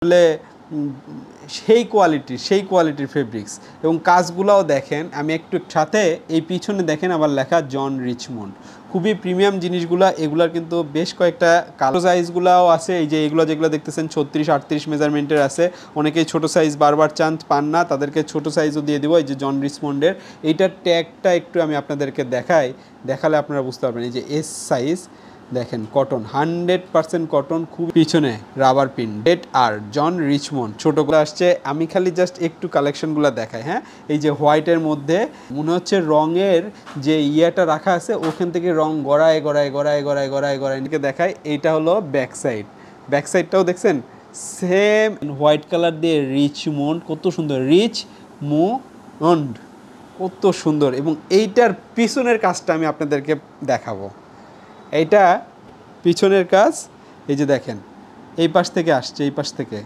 আসলে সেই কোয়ালিটির ফেব্রিক্স এবং কাজগুলোও দেখেন। আমি একটু সাথে এই পিছনে দেখেন আবার লেখা জন রিচমন্ড, খুবই প্রিমিয়াম জিনিসগুলা। এগুলার কিন্তু বেশ কয়েকটা কালার সাইজগুলাও আছে। এই যে এগুলো যেগুলো দেখতেছেন 36-38 মেজারমেন্টের আছে। অনেকেই ছোট সাইজ বারবার পান না, তাদেরকে ছোট সাইজও দিয়ে দিব। এই যে জন রিচমন্ডের এইটার ট্যাগটা একটু আমি আপনাদেরকে দেখালে আপনারা বুঝতে পারবেন। এই যে এস সাইজ দেখেন, কটন, 100% কটন, খুব পিছনে রাবার পিন, ডেট আর জন রিচমন্ড ছোটগুলো আসছে। আমি খালি জাস্ট একটু কালেকশনগুলো দেখাই। হ্যাঁ, এই যে হোয়াইটের মধ্যে মনে হচ্ছে রঙের যে ইয়েটা রাখা আছে ওখান থেকে রং গড়ায় এদিকে দেখায়। এইটা হলো ব্যাক সাইডটাও দেখছেন সেম হোয়াইট কালার দিয়ে রিচমন্ড, কত সুন্দর, রিচমন্ড কত সুন্দর। এবং এইটার পিছনের কাজটা আমি আপনাদেরকে দেখাবো। এইটা পিছনের কাজ, এই যে দেখেন এই পাশ থেকে আসছে, এই পাশ থেকে